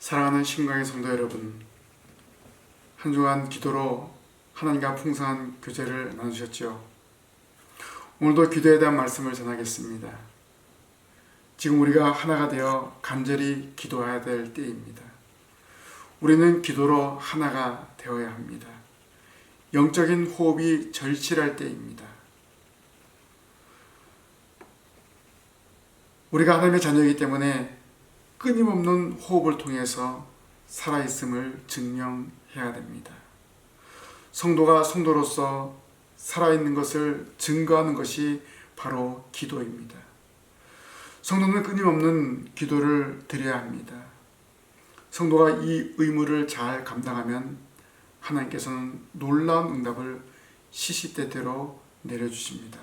사랑하는 신광의 성도 여러분, 한 주간 기도로 하나님과 풍성한 교제를 나누셨죠. 오늘도 기도에 대한 말씀을 전하겠습니다. 지금 우리가 하나가 되어 간절히 기도해야 될 때입니다. 우리는 기도로 하나가 되어야 합니다. 영적인 호흡이 절실할 때입니다. 우리가 하나님의 자녀이기 때문에 끊임없는 호흡을 통해서 살아있음을 증명해야 됩니다. 성도가 성도로서 살아있는 것을 증거하는 것이 바로 기도입니다. 성도는 끊임없는 기도를 드려야 합니다. 성도가 이 의무를 잘 감당하면 하나님께서는 놀라운 응답을 시시때때로 내려주십니다.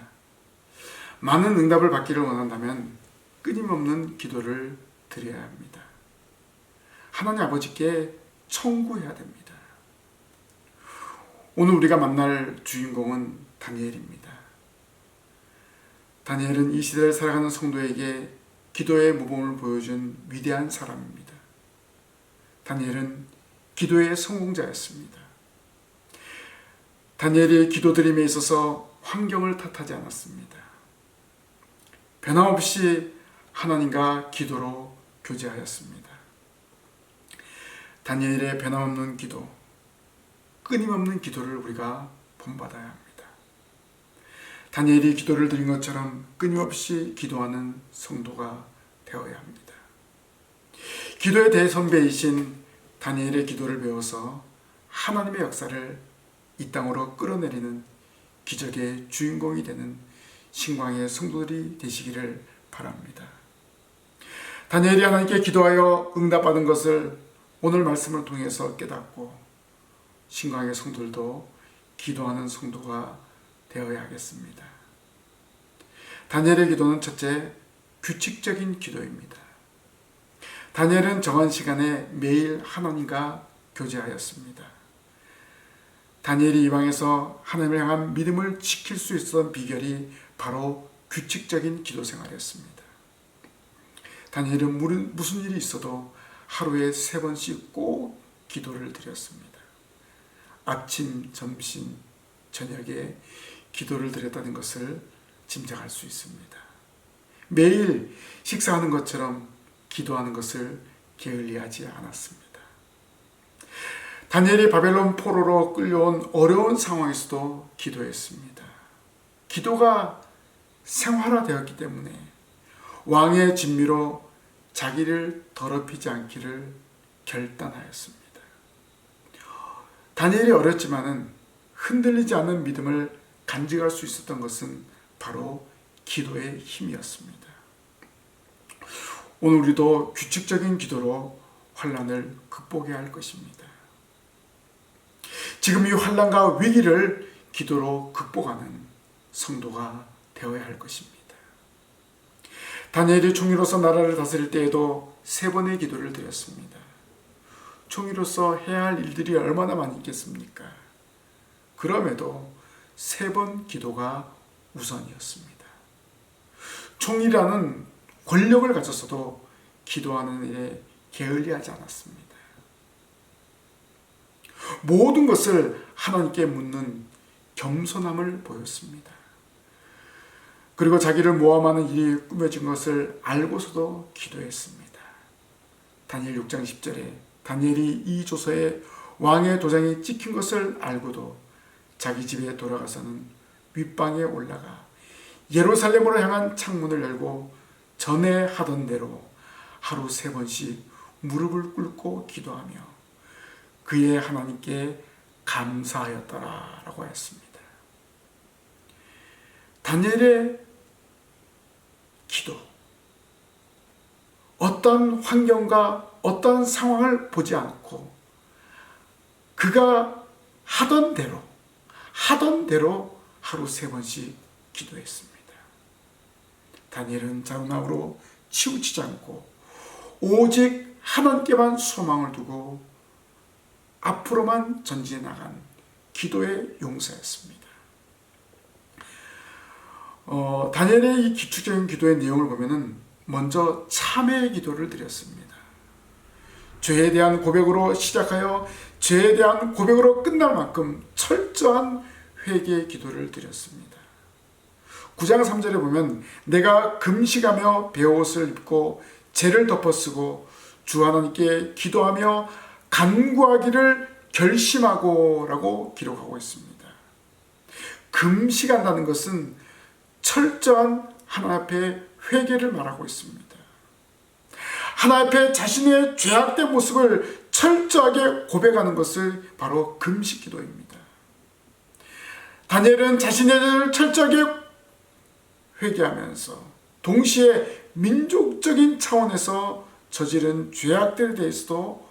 많은 응답을 받기를 원한다면 끊임없는 기도를 드려야 합니다. 하나님 아버지께 청구해야 됩니다. 오늘 우리가 만날 주인공은 다니엘입니다. 다니엘은 이 시대를 살아가는 성도에게 기도의 모범을 보여준 위대한 사람입니다. 다니엘은 기도의 성공자였습니다. 다니엘의 기도드림에 있어서 환경을 탓하지 않았습니다. 변함없이 하나님과 기도로 교제하였습니다. 다니엘의 변함없는 기도, 끊임없는 기도를 우리가 본받아야 합니다. 다니엘이 기도를 드린 것처럼 끊임없이 기도하는 성도가 되어야 합니다. 기도의 대선배이신 다니엘의 기도를 배워서 하나님의 역사를 이 땅으로 끌어내리는 기적의 주인공이 되는 신광의 성도들이 되시기를 바랍니다. 다니엘이 하나님께 기도하여 응답받은 것을 오늘 말씀을 통해서 깨닫고 신광의 성도들도 기도하는 성도가 되어야 하겠습니다. 다니엘의 기도는 첫째, 규칙적인 기도입니다. 다니엘은 정한 시간에 매일 하나님과 교제하였습니다. 다니엘이 이방에서 하나님을 향한 믿음을 지킬 수 있었던 비결이 바로 규칙적인 기도 생활이었습니다. 다니엘은 무슨 일이 있어도 하루에 3번씩 꼭 기도를 드렸습니다. 아침, 점심, 저녁에 기도를 드렸다는 것을 짐작할 수 있습니다. 매일 식사하는 것처럼 기도하는 것을 게을리하지 않았습니다. 다니엘이 바벨론 포로로 끌려온 어려운 상황에서도 기도했습니다. 기도가 생활화되었기 때문에 왕의 진미로 자기를 더럽히지 않기를 결단하였습니다. 다니엘이 어렸지만은 흔들리지 않는 믿음을 간직할 수 있었던 것은 바로 기도의 힘이었습니다. 오늘 우리도 규칙적인 기도로 환난을 극복해야 할 것입니다. 지금 이 환난과 위기를 기도로 극복하는 성도가 되어야 할 것입니다. 다니엘이 총리로서 나라를 다스릴 때에도 3번의 기도를 드렸습니다. 총리로서 해야 할 일들이 얼마나 많이 있겠습니까? 그럼에도 3번 기도가 우선이었습니다. 총리라는 권력을 가졌어도 기도하는 일에 게을리하지 않았습니다. 모든 것을 하나님께 묻는 겸손함을 보였습니다. 그리고 자기를 모함하는 일이 꾸며진 것을 알고서도 기도했습니다. 다니엘 6장 10절에 다니엘이 이 조서에 왕의 도장이 찍힌 것을 알고도 자기 집에 돌아가서는 윗방에 올라가 예루살렘으로 향한 창문을 열고 전에 하던 대로 하루 3번씩 무릎을 꿇고 기도하며 그의 하나님께 감사하였더라 라고 했습니다. 다니엘의 기도, 어떤 환경과 어떤 상황을 보지 않고 그가 하던 대로 하루 3번씩 기도했습니다. 다니엘은 자루나무로 치우치지 않고 오직 하나님께만 소망을 두고 앞으로만 전진해 나간 기도의 용사였습니다. 다니엘의 이 규칙적인 기도의 내용을 보면은 먼저 참회의 기도를 드렸습니다. 죄에 대한 고백으로 시작하여 죄에 대한 고백으로 끝날 만큼 철저한 회개의 기도를 드렸습니다. 9장 3절에 보면 내가 금식하며 베옷을 입고 죄를 덮어쓰고 주 하나님께 기도하며 간구하기를 결심하고 라고 기록하고 있습니다. 금식한다는 것은 철저한 하나님 앞에 회개를 말하고 있습니다. 하나님 앞에 자신의 죄악된 모습을 철저하게 고백하는 것을 바로 금식 기도입니다. 다니엘은 자신의 죄를 철저하게 회개하면서 동시에 민족적인 차원에서 저지른 죄악들에 대해서도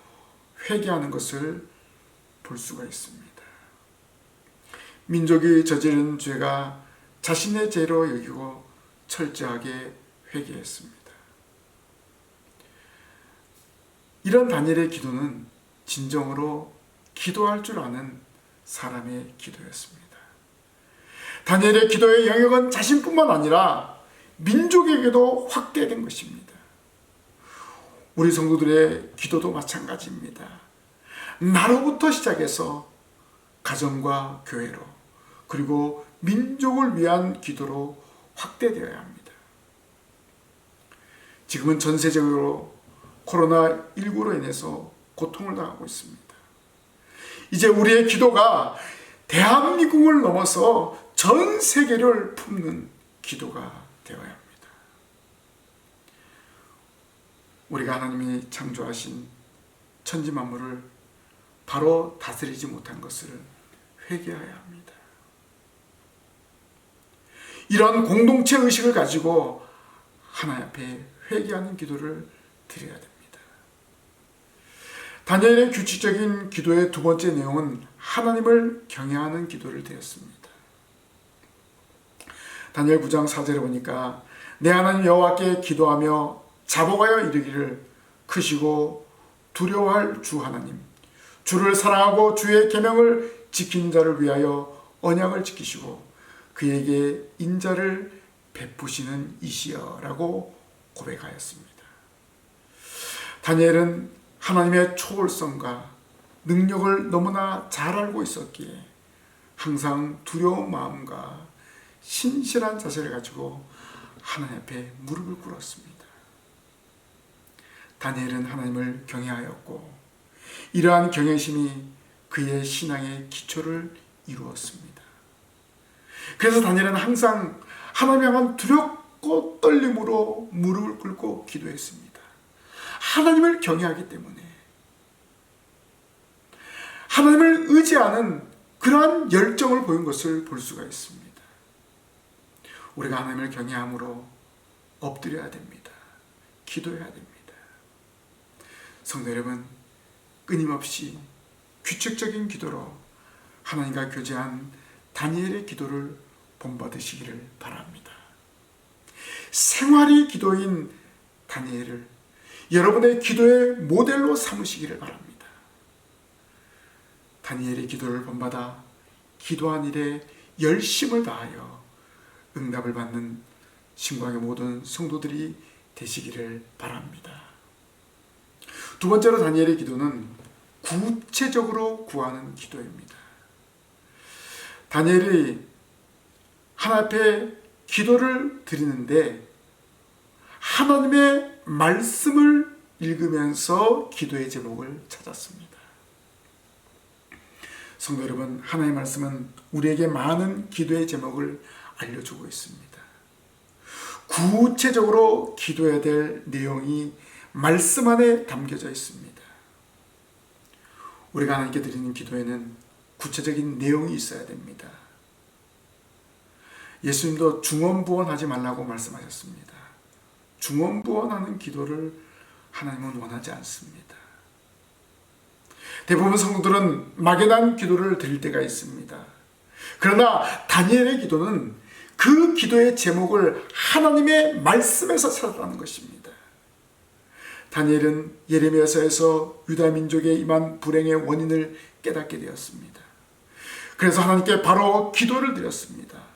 회개하는 것을 볼 수가 있습니다. 민족이 저지른 죄가 자신의 죄로 여기고 철저하게 회개했습니다. 이런 다니엘의 기도는 진정으로 기도할 줄 아는 사람의 기도였습니다. 다니엘의 기도의 영역은 자신뿐만 아니라 민족에게도 확대된 것입니다. 우리 성도들의 기도도 마찬가지입니다. 나로부터 시작해서 가정과 교회로 그리고 민족을 위한 기도로 확대되어야 합니다. 지금은 전세적으로 코로나19로 인해서 고통을 당하고 있습니다. 이제 우리의 기도가 대한민국을 넘어서 전 세계를 품는 기도가 되어야 합니다. 우리가 하나님이 창조하신 천지 만물을 바로 다스리지 못한 것을 회개해야 합니다. 이런 공동체 의식을 가지고 하나님 앞에 회개하는 기도를 드려야 됩니다. 다니엘의 규칙적인 기도의 두 번째 내용은 하나님을 경외하는 기도를 드렸습니다. 다니엘 9장 4절에 보니까 내 하나님 여호와께 기도하며 자복하여 이르기를 크시고 두려워할 주 하나님, 주를 사랑하고 주의 계명을 지킨 자를 위하여 언약을 지키시고 그에게 인자를 베푸시는 이시여 라고 고백하였습니다. 다니엘은 하나님의 초월성과 능력을 너무나 잘 알고 있었기에 항상 두려운 마음과 신실한 자세를 가지고 하나님 앞에 무릎을 꿇었습니다. 다니엘은 하나님을 경외하였고 이러한 경외심이 그의 신앙의 기초를 이루었습니다. 그래서 다니엘은 항상 하나님 향한 두렵고 떨림으로 무릎을 꿇고 기도했습니다. 하나님을 경외하기 때문에 하나님을 의지하는 그러한 열정을 보인 것을 볼 수가 있습니다. 우리가 하나님을 경외함으로 엎드려야 됩니다. 기도해야 됩니다. 성도 여러분, 끊임없이 규칙적인 기도로 하나님과 교제한 다니엘의 기도를 본받으시기를 바랍니다. 생활이 기도인 다니엘을 여러분의 기도의 모델로 삼으시기를 바랍니다. 다니엘의 기도를 본받아 기도한 일에 열심을 다하여 응답을 받는 신광의 모든 성도들이 되시기를 바랍니다. 두 번째로 다니엘의 기도는 구체적으로 구하는 기도입니다. 다니엘이 하나님 앞에 기도를 드리는데 하나님의 말씀을 읽으면서 기도의 제목을 찾았습니다. 성도 여러분, 하나님의 말씀은 우리에게 많은 기도의 제목을 알려주고 있습니다. 구체적으로 기도해야 될 내용이 말씀 안에 담겨져 있습니다. 우리가 하나님께 드리는 기도에는 구체적인 내용이 있어야 됩니다. 예수님도 중언부언하지 말라고 말씀하셨습니다. 중언부언하는 기도를 하나님은 원하지 않습니다. 대부분 성도들은 막연한 기도를 드릴 때가 있습니다. 그러나 다니엘의 기도는 그 기도의 제목을 하나님의 말씀에서 찾았다는 것입니다. 다니엘은 예레미야서에서 유다 민족에 임한 불행의 원인을 깨닫게 되었습니다. 그래서 하나님께 바로 기도를 드렸습니다.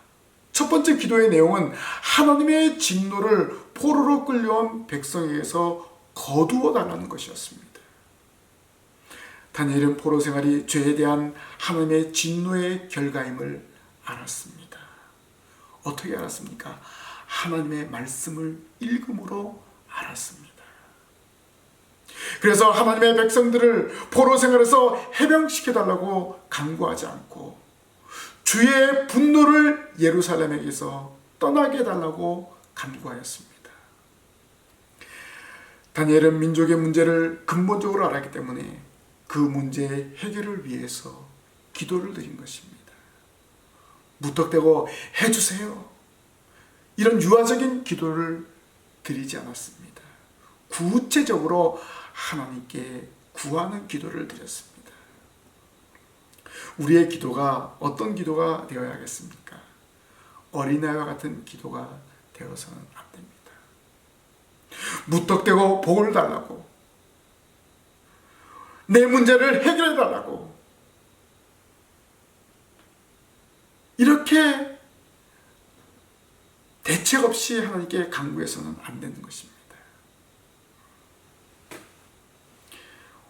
첫 번째 기도의 내용은 하나님의 진노를 포로로 끌려온 백성에게서 거두어 달라는 것이었습니다. 다니엘은 포로 생활이 죄에 대한 하나님의 진노의 결과임을 알았습니다. 어떻게 알았습니까? 하나님의 말씀을 읽음으로 알았습니다. 그래서 하나님의 백성들을 포로 생활에서 해방시켜달라고 간구하지 않고 주의 분노를 예루살렘에게서 떠나게 해달라고 간구하였습니다. 다니엘은 민족의 문제를 근본적으로 알았기 때문에 그 문제의 해결을 위해서 기도를 드린 것입니다. 무턱대고 해주세요, 이런 유아적인 기도를 드리지 않았습니다. 구체적으로 하나님께 구하는 기도를 드렸습니다. 우리의 기도가 어떤 기도가 되어야 하겠습니까? 어린아이와 같은 기도가 되어서는 안 됩니다. 무턱대고 복을 달라고, 내 문제를 해결해 달라고, 이렇게 대책 없이 하나님께 간구해서는 안 되는 것입니다.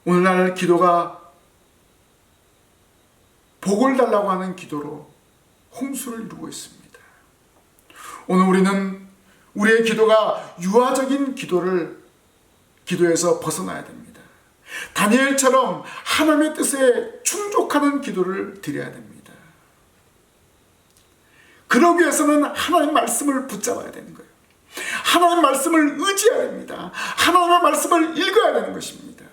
오늘날 기도가 복을 달라고 하는 기도로 홍수를 이루고 있습니다. 오늘 우리는 우리의 기도가 유아적인 기도에서 벗어나야 됩니다. 다니엘처럼 하나님의 뜻에 충족하는 기도를 드려야 됩니다. 그러기 위해서는 하나님의 말씀을 붙잡아야 되는 거예요. 하나님의 말씀을 의지해야 됩니다. 하나님의 말씀을 읽어야 되는 것입니다.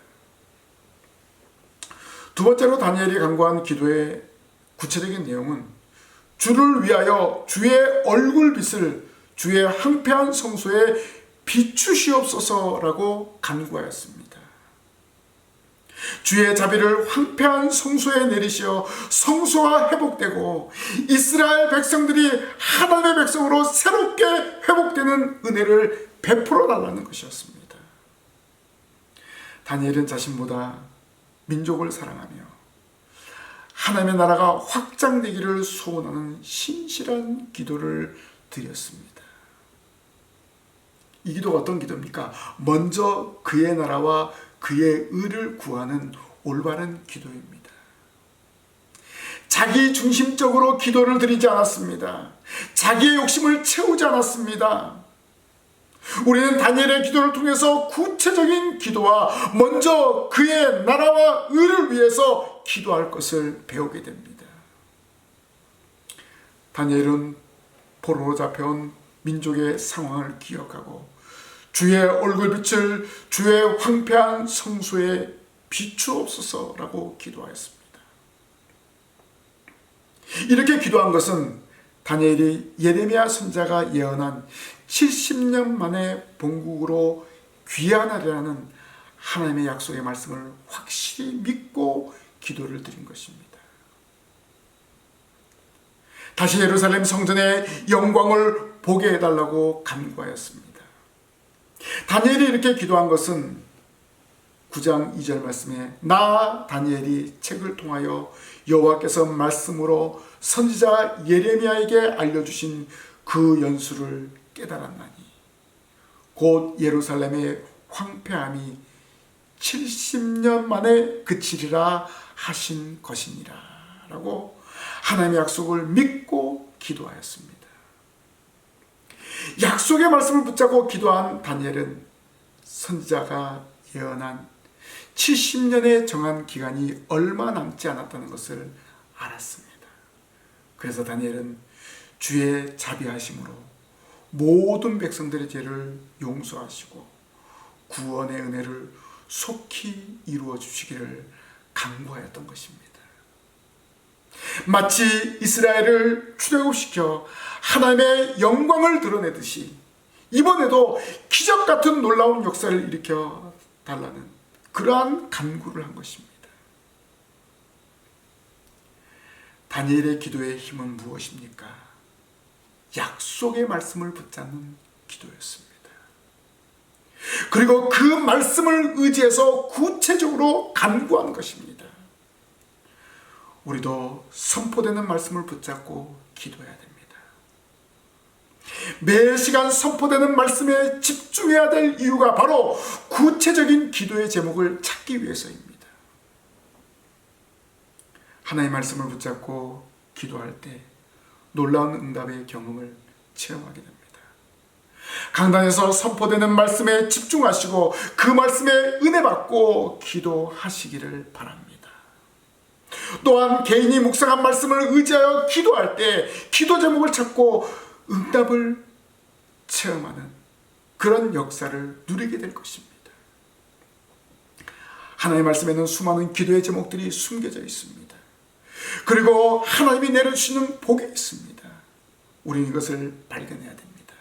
두 번째로 다니엘이 간구한 기도의 구체적인 내용은 주를 위하여 주의 얼굴빛을 주의 황폐한 성소에 비추시옵소서라고 간구하였습니다. 주의 자비를 황폐한 성소에 내리시어 성소가 회복되고 이스라엘 백성들이 하나님의 백성으로 새롭게 회복되는 은혜를 베풀어 달라는 것이었습니다. 다니엘은 자신보다 민족을 사랑하며 하나님의 나라가 확장되기를 소원하는 신실한 기도를 드렸습니다. 이 기도가 어떤 기도입니까? 먼저 그의 나라와 그의 의를 구하는 올바른 기도입니다. 자기 중심적으로 기도를 드리지 않았습니다. 자기의 욕심을 채우지 않았습니다. 우리는 다니엘의 기도를 통해서 구체적인 기도와 먼저 그의 나라와 의를 위해서 기도할 것을 배우게 됩니다. 다니엘은 포로로 잡혀온 민족의 상황을 기억하고 주의 얼굴빛을 주의 황폐한 성소에 비추옵소서라고 기도하였습니다. 이렇게 기도한 것은 다니엘이 예레미야 선지자가 예언한 70년 만에 본국으로 귀환하리라는 하나님의 약속의 말씀을 확실히 믿고 기도를 드린 것입니다. 다시 예루살렘 성전의 영광을 보게 해달라고 간구하였습니다. 다니엘이 이렇게 기도한 것은 9장 2절 말씀에 나 다니엘이 책을 통하여 여호와께서 말씀으로 선지자 예레미야에게 알려주신 그 연수를 깨달았나니 곧 예루살렘의 황폐함이 70년 만에 그치리라 하신 것이니라 라고 하나님의 약속을 믿고 기도하였습니다. 약속의 말씀을 붙잡고 기도한 다니엘은 선지자가 예언한 70년에 정한 기간이 얼마 남지 않았다는 것을 알았습니다. 그래서 다니엘은 주의 자비하심으로 모든 백성들의 죄를 용서하시고 구원의 은혜를 속히 이루어 주시기를 간구하였던 것입니다. 마치 이스라엘을 출애굽시켜 하나님의 영광을 드러내듯이 이번에도 기적 같은 놀라운 역사를 일으켜 달라는 그러한 간구를 한 것입니다. 다니엘의 기도의 힘은 무엇입니까? 약속의 말씀을 붙잡는 기도였습니다. 그리고 그 말씀을 의지해서 구체적으로 간구하는 것입니다. 우리도 선포되는 말씀을 붙잡고 기도해야 됩니다. 매 시간 선포되는 말씀에 집중해야 될 이유가 바로 구체적인 기도의 제목을 찾기 위해서입니다. 하나님의 말씀을 붙잡고 기도할 때 놀라운 응답의 경험을 체험하게 됩니다. 강단에서 선포되는 말씀에 집중하시고 그 말씀에 은혜 받고 기도하시기를 바랍니다. 또한 개인이 묵상한 말씀을 의지하여 기도할 때 기도 제목을 찾고 응답을 체험하는 그런 역사를 누리게 될 것입니다. 하나님의 말씀에는 수많은 기도의 제목들이 숨겨져 있습니다. 그리고 하나님이 내려주시는 복이 있습니다. 우리는 이것을 발견해야 됩니다.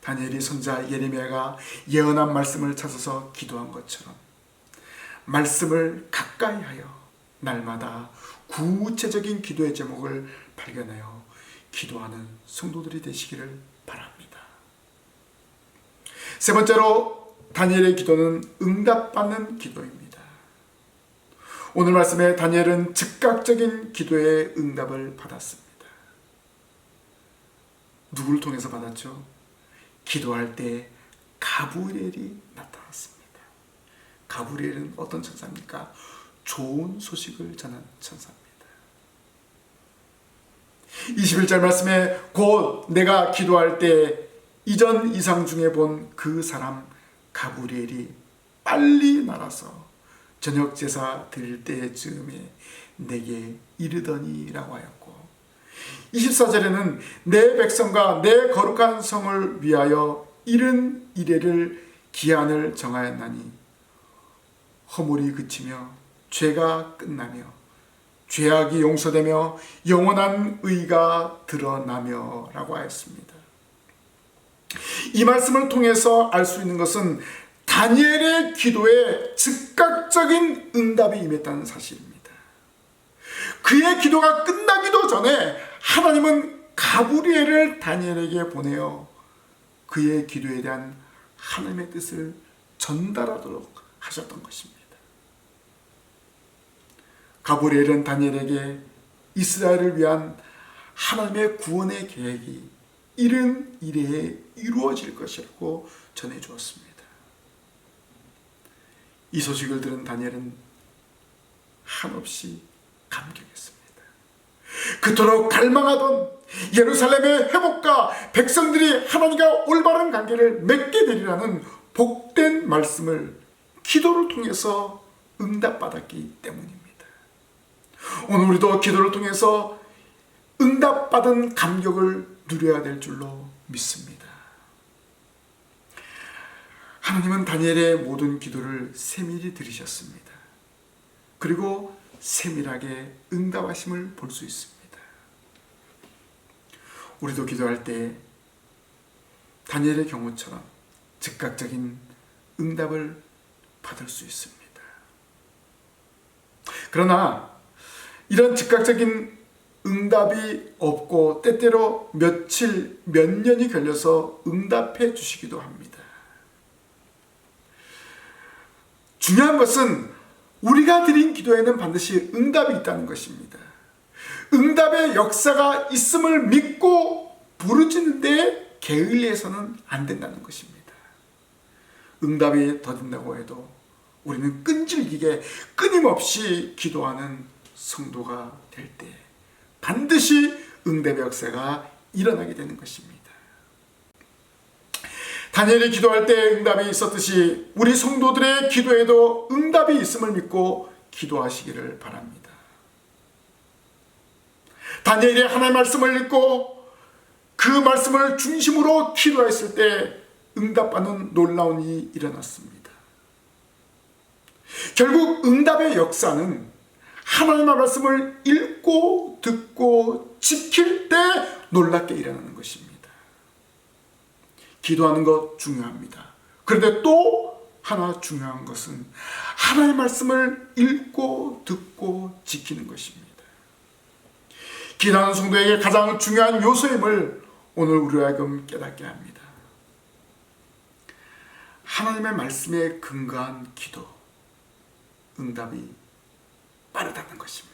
다니엘이 선자 예레미야가 예언한 말씀을 찾아서 기도한 것처럼 말씀을 가까이 하여 날마다 구체적인 기도의 제목을 발견하여 기도하는 성도들이 되시기를 바랍니다. 세 번째로 다니엘의 기도는 응답받는 기도입니다. 오늘 말씀에 다니엘은 즉각적인 기도의 응답을 받았습니다. 누구를 통해서 받았죠? 기도할 때 가브리엘이 나타났습니다. 가브리엘은 어떤 천사입니까? 좋은 소식을 전한 천사입니다. 21절 말씀에 곧 내가 기도할 때 이전 이상 중에 본 그 사람 가브리엘이 빨리 날아서 저녁 제사 드릴 때쯤에 내게 이르더니 라고 하였고, 24절에는 내 백성과 내 거룩한 성을 위하여 이른 이래를 기한을 정하였나니 허물이 그치며 죄가 끝나며 죄악이 용서되며 영원한 의가 드러나며 라고 하였습니다. 이 말씀을 통해서 알 수 있는 것은 다니엘의 기도에 즉각적인 응답이 임했다는 사실입니다. 그의 기도가 끝나기도 전에 하나님은 가브리엘을 다니엘에게 보내어 그의 기도에 대한 하나님의 뜻을 전달하도록 하셨던 것입니다. 가브리엘은 다니엘에게 이스라엘을 위한 하나님의 구원의 계획이 이른 이래에 이루어질 것이라고 전해주었습니다. 이 소식을 들은 다니엘은 한없이 감격했습니다. 그토록 갈망하던 예루살렘의 회복과 백성들이 하나님과 올바른 관계를 맺게 되리라는 복된 말씀을 기도를 통해서 응답받았기 때문입니다. 오늘 우리도 기도를 통해서 응답받은 감격을 누려야 될 줄로 믿습니다. 하나님은 다니엘의 모든 기도를 세밀히 들으셨습니다. 그리고 세밀하게 응답하심을 볼 수 있습니다. 우리도 기도할 때 다니엘의 경우처럼 즉각적인 응답을 받을 수 있습니다. 그러나 이런 즉각적인 응답이 없고 때때로 며칠, 몇 년이 걸려서 응답해 주시기도 합니다. 중요한 것은 우리가 드린 기도에는 반드시 응답이 있다는 것입니다. 응답의 역사가 있음을 믿고 부르짖는데 게을리해서는 안 된다는 것입니다. 응답이 더딘다고 해도 우리는 끈질기게 끊임없이 기도하는 성도가 될 때 반드시 응답의 역사가 일어나게 되는 것입니다. 다니엘이 기도할 때 응답이 있었듯이 우리 성도들의 기도에도 응답이 있음을 믿고 기도하시기를 바랍니다. 다니엘이 하나님의 말씀을 읽고 그 말씀을 중심으로 기도했을 때 응답받는 놀라운 일이 일어났습니다. 결국 응답의 역사는 하나님의 말씀을 읽고 듣고 지킬 때 놀랍게 일어나는 것입니다. 기도하는 것 중요합니다. 그런데 또 하나 중요한 것은 하나님의 말씀을 읽고 듣고 지키는 것입니다. 기도하는 성도에게 가장 중요한 요소임을 오늘 우리로 하여금 깨닫게 합니다. 하나님의 말씀에 근거한 기도, 응답이 빠르다는 것입니다.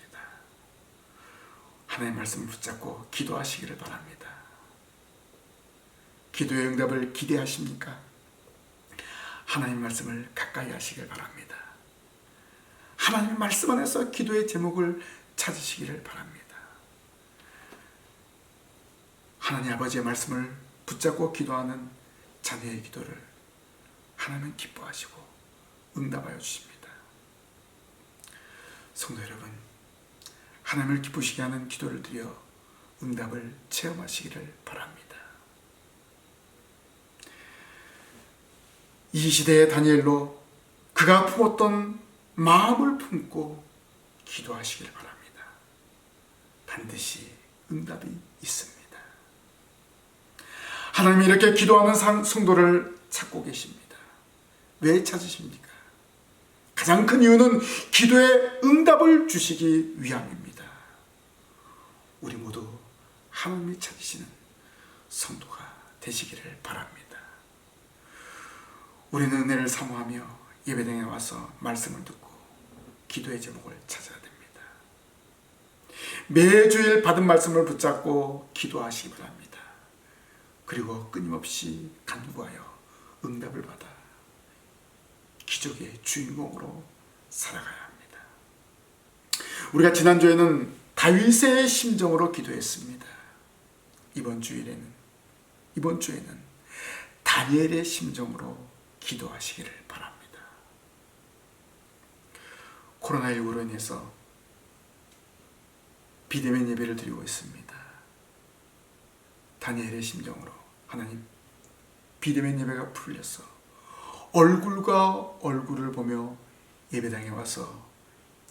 하나님의 말씀을 붙잡고 기도하시기를 바랍니다. 기도의 응답을 기대하십니까? 하나님의 말씀을 가까이 하시길 바랍니다. 하나님의 말씀 안에서 기도의 제목을 찾으시기를 바랍니다. 하나님 아버지의 말씀을 붙잡고 기도하는 자녀의 기도를 하나님은 기뻐하시고 응답하여 주십니다. 성도 여러분, 하나님을 기쁘시게 하는 기도를 드려 응답을 체험하시기를 바랍니다. 이 시대의 다니엘로 그가 품었던 마음을 품고 기도하시기를 바랍니다. 반드시 응답이 있습니다. 하나님이 이렇게 기도하는 성도를 찾고 계십니다. 왜 찾으십니까? 가장 큰 이유는 기도에 응답을 주시기 위함입니다. 우리 모두 하나님이 찾으시는 성도가 되시기를 바랍니다. 우리는 은혜를 사모하며 예배당에 와서 말씀을 듣고 기도의 제목을 찾아야 됩니다. 매주일 받은 말씀을 붙잡고 기도하시기 바랍니다. 그리고 끊임없이 간구하여 응답을 받아 기적의 주인공으로 살아가야 합니다. 우리가 지난주에는 다윗의 심정으로 기도했습니다. 이번 주에는 다니엘의 심정으로 기도하시기를 바랍니다. 코로나19로 인해서 비대면 예배를 드리고 있습니다. 다니엘의 심정으로 하나님, 비대면 예배가 풀려서 얼굴과 얼굴을 보며 예배당에 와서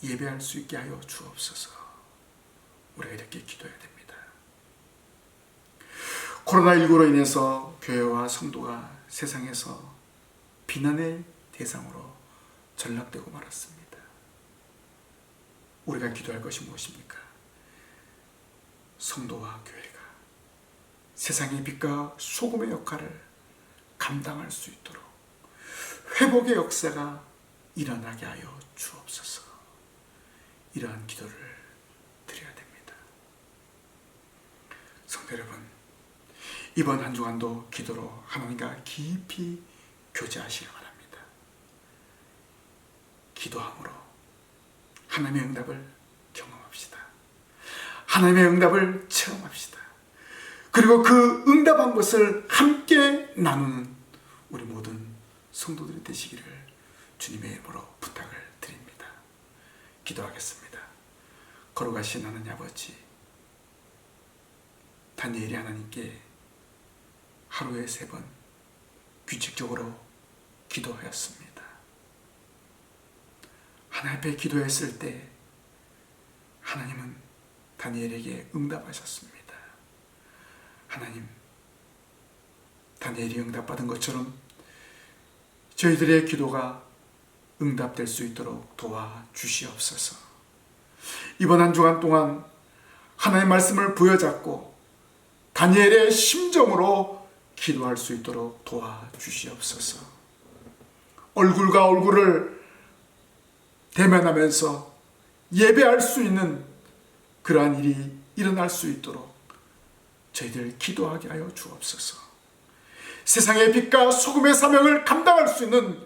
예배할 수 있게 하여 주옵소서. 우리가 이렇게 기도해야 됩니다. 코로나19로 인해서 교회와 성도가 세상에서 비난의 대상으로 전락되고 말았습니다. 우리가 기도할 것이 무엇입니까? 성도와 교회가 세상의 빛과 소금의 역할을 감당할 수 있도록 회복의 역사가 일어나게 하여 주옵소서. 이러한 기도를 드려야 됩니다. 성도 여러분, 이번 한 주간도 기도로 하나님과 깊이 교제하시기 바랍니다. 기도함으로 하나님의 응답을 경험합시다. 하나님의 응답을 체험합시다. 그리고 그 응답한 것을 함께 나누는 우리 모든 성도들이 되시기를 주님의 이름으로 부탁을 드립니다. 기도하겠습니다. 걸어가신 하나님 아버지, 다니엘이 하나님께 하루에 3번 규칙적으로 기도하였습니다. 하나님 앞에 기도했을 때 하나님은 다니엘에게 응답하셨습니다. 하나님, 다니엘이 응답받은 것처럼 저희들의 기도가 응답될 수 있도록 도와주시옵소서. 이번 한 주간 동안 하나님의 말씀을 부여잡고 다니엘의 심정으로 기도할 수 있도록 도와주시옵소서. 얼굴과 얼굴을 대면하면서 예배할 수 있는 그러한 일이 일어날 수 있도록 저희들 기도하게 하여 주옵소서. 세상의 빛과 소금의 사명을 감당할 수 있는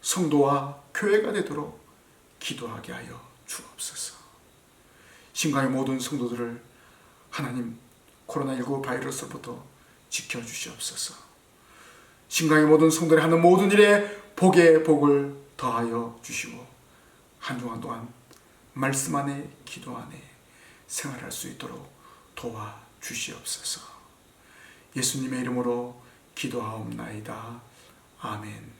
성도와 교회가 되도록 기도하게 하여 주옵소서. 신강의 모든 성도들을 하나님 코로나19 바이러스로부터 지켜주시옵소서. 신강의 모든 성도들이 하는 모든 일에 복의 복을 더하여 주시고 한 주간 동안 말씀 안에 기도 안에 생활할 수 있도록 도와주시옵소서. 예수님의 이름으로 기도하옵나이다. 아멘.